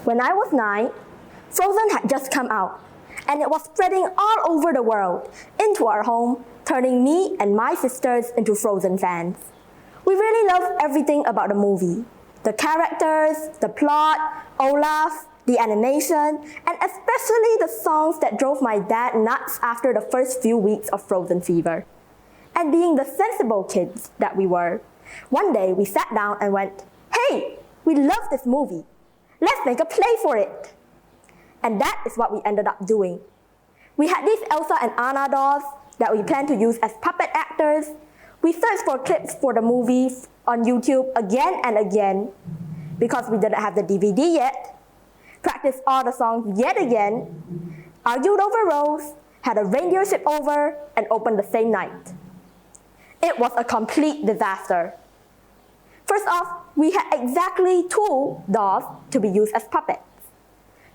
When I was 9, Frozen had just come out, and it was spreading all over the world, into our home, turning me and my sisters into Frozen fans. We really loved everything about the movie. The characters, the plot, Olaf, the animation, and especially the songs that drove my dad nuts after the first few weeks of Frozen fever. And being the sensible kids that we were, one day we sat down and went, "Hey, we love this movie. Let's make a play for it." And that is what we ended up doing. We had these Elsa and Anna dolls that we planned to use as puppet actors. We searched for clips for the movie on YouTube again and again because we didn't have the DVD yet, practiced all the songs yet again, argued over roles, had a reindeer ship over, and opened the same night. It was a complete disaster. First off, we had exactly 2 dolls to be used as puppets.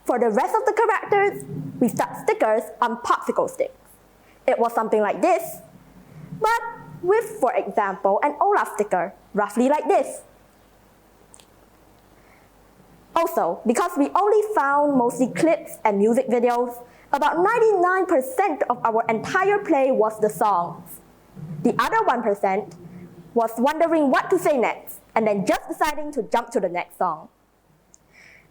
For the rest of the characters, we stuck stickers on popsicle sticks. It was something like this, but with, for example, an Olaf sticker, roughly like this. Also, because we only found mostly clips and music videos, about 99% of our entire play was the songs. The other 1% was wondering what to say next, and then just deciding to jump to the next song.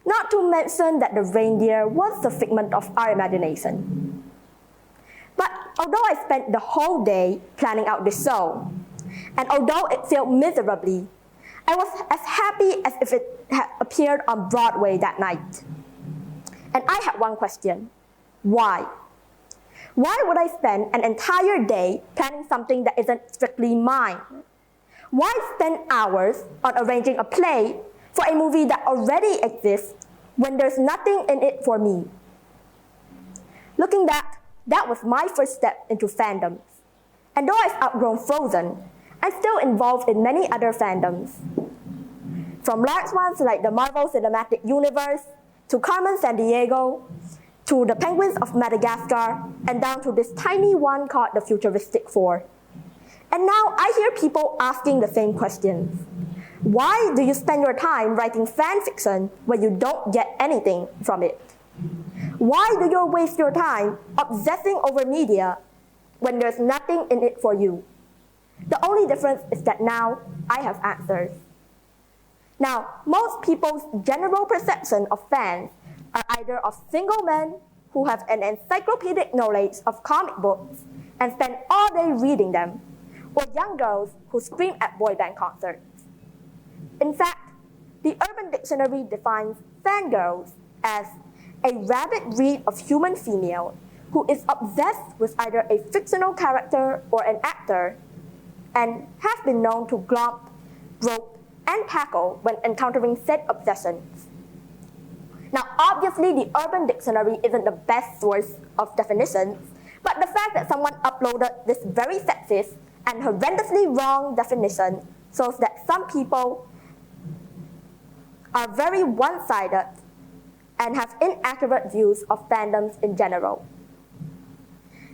Not to mention that the reindeer was a figment of our imagination. But although I spent the whole day planning out this show, and although it failed miserably, I was as happy as if it had appeared on Broadway that night. And I had one question: why? Why would I spend an entire day planning something that isn't strictly mine? Why spend hours on arranging a play for a movie that already exists when there's nothing in it for me? Looking back, that was my first step into fandoms. And though I've outgrown Frozen, I'm still involved in many other fandoms. From large ones like the Marvel Cinematic Universe, to Carmen Sandiego, to the Penguins of Madagascar, and down to this tiny one called the Futuristic Four. And now I hear people asking the same questions. Why do you spend your time writing fan fiction when you don't get anything from it? Why do you waste your time obsessing over media when there's nothing in it for you? The only difference is that now I have answers. Now, most people's general perception of fans are either of single men who have an encyclopedic knowledge of comic books and spend all day reading them, or young girls who scream at boy band concerts. In fact, the Urban Dictionary defines fangirls as a rabid breed of human female who is obsessed with either a fictional character or an actor and have been known to glomp, grope, and tackle when encountering said obsessions. Now, obviously, the Urban Dictionary isn't the best source of definitions, but the fact that someone uploaded this very sexist and horrendously wrong definition shows that some people are very one-sided and have inaccurate views of fandoms in general.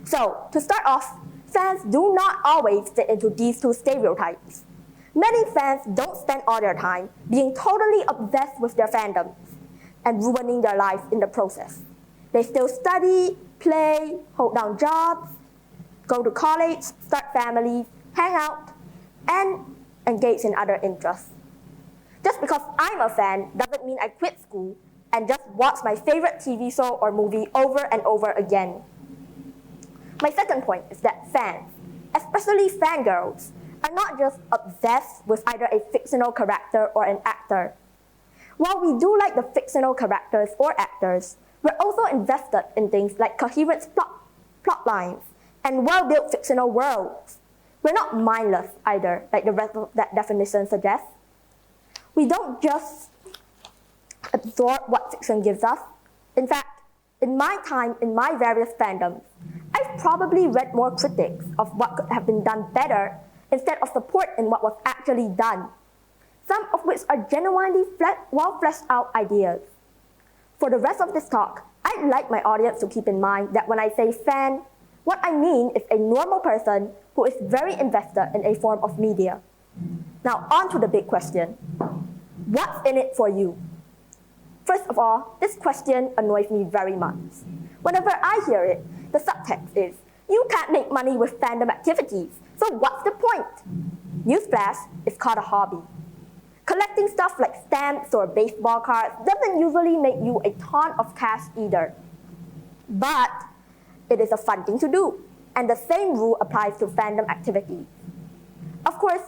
So, to start off, fans do not always fit into these 2 stereotypes. Many fans don't spend all their time being totally obsessed with their fandoms and ruining their lives in the process. They still study, play, hold down jobs, go to college, start families, hang out, and engage in other interests. Just because I'm a fan doesn't mean I quit school and just watch my favorite TV show or movie over and over again. My second point is that fans, especially fangirls, are not just obsessed with either a fictional character or an actor. While we do like the fictional characters or actors, we're also invested in things like coherent plot lines and well-built fictional worlds. We're not mindless either, like the rest of that definition suggests. We don't just absorb what fiction gives us. In fact, in my time in my various fandoms, I've probably read more critics of what could have been done better instead of support in what was actually done, some of which are genuinely well fleshed out ideas. For the rest of this talk, I'd like my audience to keep in mind that when I say fan, what I mean is a normal person who is very invested in a form of media. Now on to the big question. What's in it for you? First of all, this question annoys me very much. Whenever I hear it, the subtext is, you can't make money with fandom activities, so what's the point? Newsflash, it's called a hobby. Collecting stuff like stamps or baseball cards doesn't usually make you a ton of cash either. But it is a fun thing to do, and the same rule applies to fandom activities. Of course,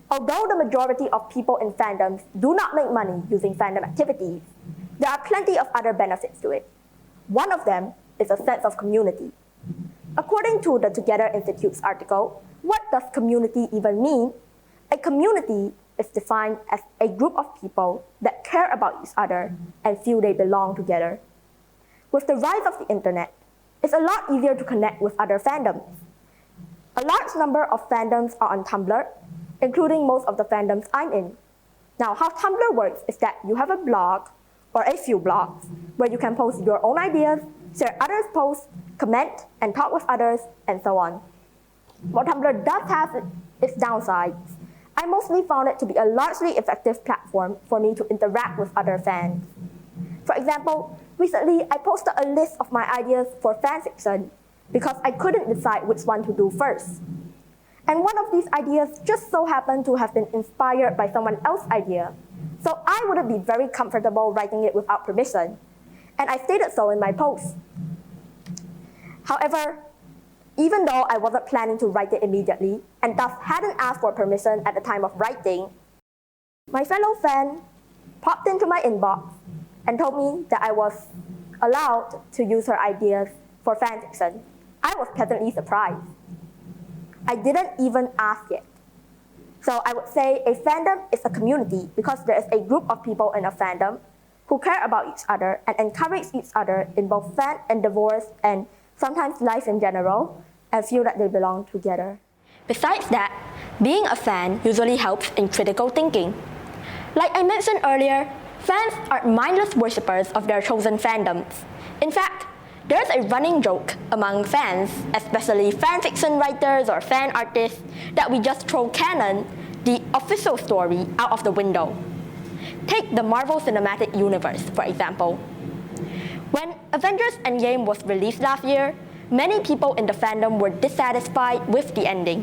although the majority of people in fandoms do not make money using fandom activities, there are plenty of other benefits to it. One of them is a sense of community. According to the Together Institute's article, what does community even mean? A community is defined as a group of people that care about each other and feel they belong together. With the rise of the internet, it's a lot easier to connect with other fandoms. A large number of fandoms are on Tumblr, including most of the fandoms I'm in. Now, how Tumblr works is that you have a blog, or a few blogs, where you can post your own ideas, share others' posts, comment, and talk with others, and so on. While Tumblr does have its downsides, I mostly found it to be a largely effective platform for me to interact with other fans. For example, recently I posted a list of my ideas for fanfiction because I couldn't decide which one to do first. And one of these ideas just so happened to have been inspired by someone else's idea, so I wouldn't be very comfortable writing it without permission, and I stated so in my post. However, even though I wasn't planning to write it immediately, and thus hadn't asked for permission at the time of writing, my fellow fan popped into my inbox and told me that I was allowed to use her ideas for fanfiction. I was pleasantly surprised. I didn't even ask it. So I would say a fandom is a community because there is a group of people in a fandom who care about each other and encourage each other in both fan endeavors and sometimes life in general, and feel that they belong together. Besides that, being a fan usually helps in critical thinking. Like I mentioned earlier, fans are mindless worshippers of their chosen fandoms. In fact, there's a running joke among fans, especially fanfiction writers or fan artists, that we just throw canon, the official story, out of the window. Take the Marvel Cinematic Universe, for example. When Avengers Endgame was released last year, many people in the fandom were dissatisfied with the ending.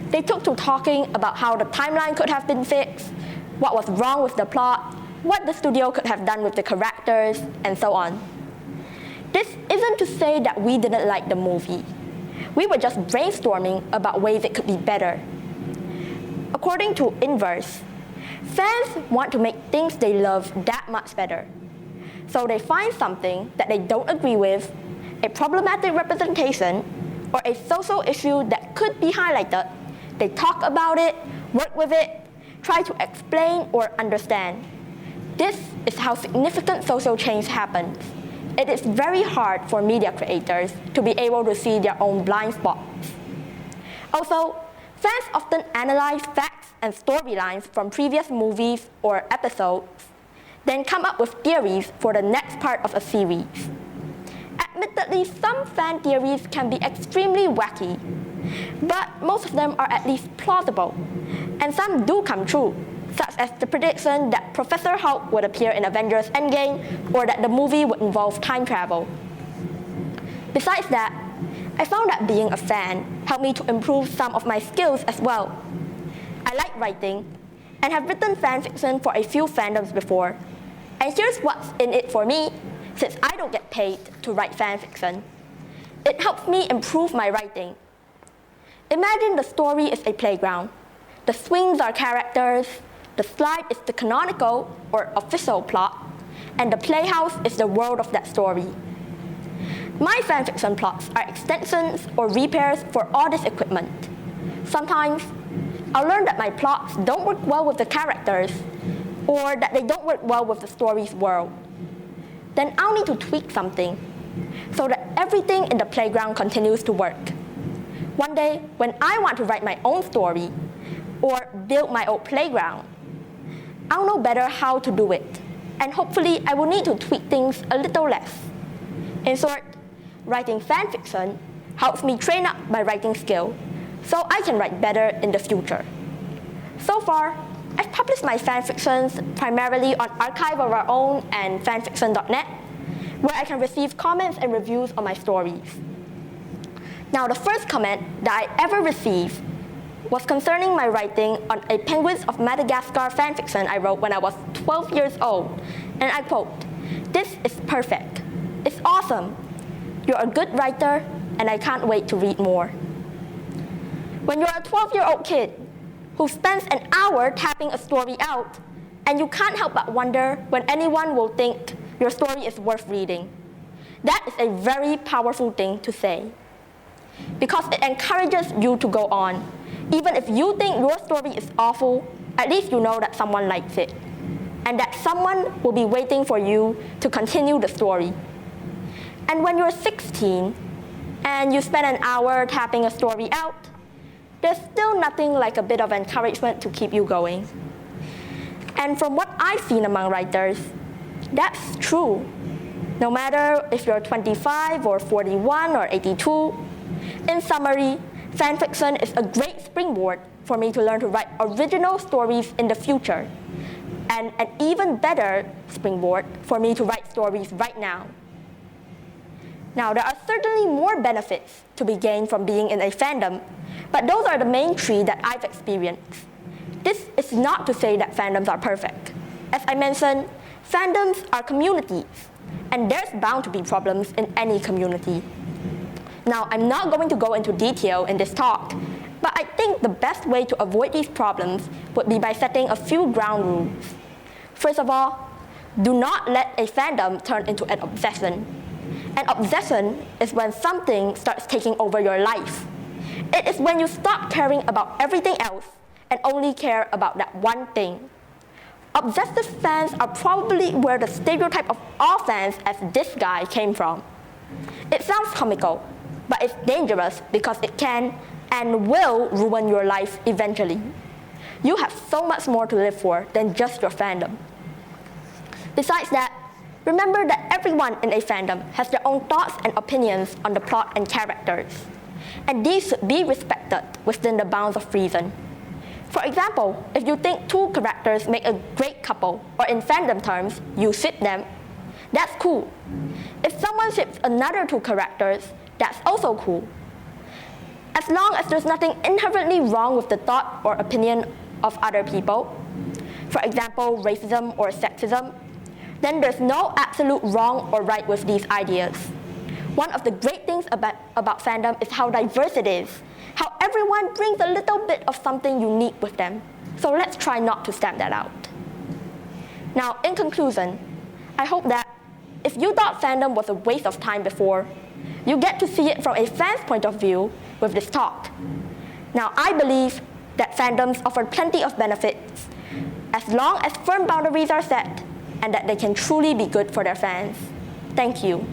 They took to talking about how the timeline could have been fixed, what was wrong with the plot, what the studio could have done with the characters, and so on. This isn't to say that we didn't like the movie. We were just brainstorming about ways it could be better. According to Inverse, fans want to make things they love that much better. So they find something that they don't agree with, a problematic representation, or a social issue that could be highlighted. They talk about it, work with it, try to explain or understand. This is how significant social change happens. It is very hard for media creators to be able to see their own blind spots. Also, fans often analyze facts and storylines from previous movies or episodes, then come up with theories for the next part of a series. Admittedly, some fan theories can be extremely wacky, but most of them are at least plausible, and some do come true, such as the prediction that Professor Hulk would appear in Avengers Endgame or that the movie would involve time travel. Besides that, I found that being a fan helped me to improve some of my skills as well. I like writing and have written fanfiction for a few fandoms before, and here's what's in it for me, since I don't get paid to write fanfiction. It helps me improve my writing. Imagine the story is a playground. The swings are characters, the slide is the canonical or official plot, and the playhouse is the world of that story. My fanfiction plots are extensions or repairs for all this equipment. Sometimes, I'll learn that my plots don't work well with the characters, or that they don't work well with the story's world. Then I'll need to tweak something, so that everything in the playground continues to work. One day, when I want to write my own story, or build my own playground, I'll know better how to do it, and hopefully I will need to tweak things a little less. In short, writing fanfiction helps me train up my writing skill, so I can write better in the future. So far, I've published my fanfictions primarily on Archive of Our Own and fanfiction.net, where I can receive comments and reviews on my stories. Now, the first comment that I ever received was concerning my writing on a Penguins of Madagascar fanfiction I wrote when I was 12 years old, and I quote, "This is perfect. It's awesome. You're a good writer, and I can't wait to read more." When you're a 12-year-old kid who spends an hour tapping a story out, and you can't help but wonder when anyone will think your story is worth reading, that is a very powerful thing to say. Because it encourages you to go on. Even if you think your story is awful, at least you know that someone likes it, and that someone will be waiting for you to continue the story. And when you're 16, and you spend an hour tapping a story out, there's still nothing like a bit of encouragement to keep you going. And from what I've seen among writers, that's true. No matter if you're 25 or 41 or 82, in summary, fanfiction is a great springboard for me to learn to write original stories in the future, and an even better springboard for me to write stories right now. Now, there are certainly more benefits to be gained from being in a fandom, but those are the main three that I've experienced. This is not to say that fandoms are perfect. As I mentioned, fandoms are communities, and there's bound to be problems in any community. Now, I'm not going to go into detail in this talk, but I think the best way to avoid these problems would be by setting a few ground rules. First of all, do not let a fandom turn into an obsession. An obsession is when something starts taking over your life. It is when you stop caring about everything else and only care about that one thing. Obsessive fans are probably where the stereotype of all fans as this guy came from. It sounds comical, but it's dangerous because it can and will ruin your life eventually. You have so much more to live for than just your fandom. Besides that, remember that everyone in a fandom has their own thoughts and opinions on the plot and characters, and these should be respected within the bounds of reason. For example, if you think two characters make a great couple, or in fandom terms, you ship them, that's cool. If someone ships another two characters, that's also cool. As long as there's nothing inherently wrong with the thought or opinion of other people, for example, racism or sexism, then there's no absolute wrong or right with these ideas. One of the great things about fandom is how diverse it is, how everyone brings a little bit of something unique with them. So let's try not to stamp that out. Now, in conclusion, I hope that if you thought fandom was a waste of time before, you get to see it from a fan's point of view with this talk. Now, I believe that fandoms offer plenty of benefits as long as firm boundaries are set and that they can truly be good for their fans. Thank you.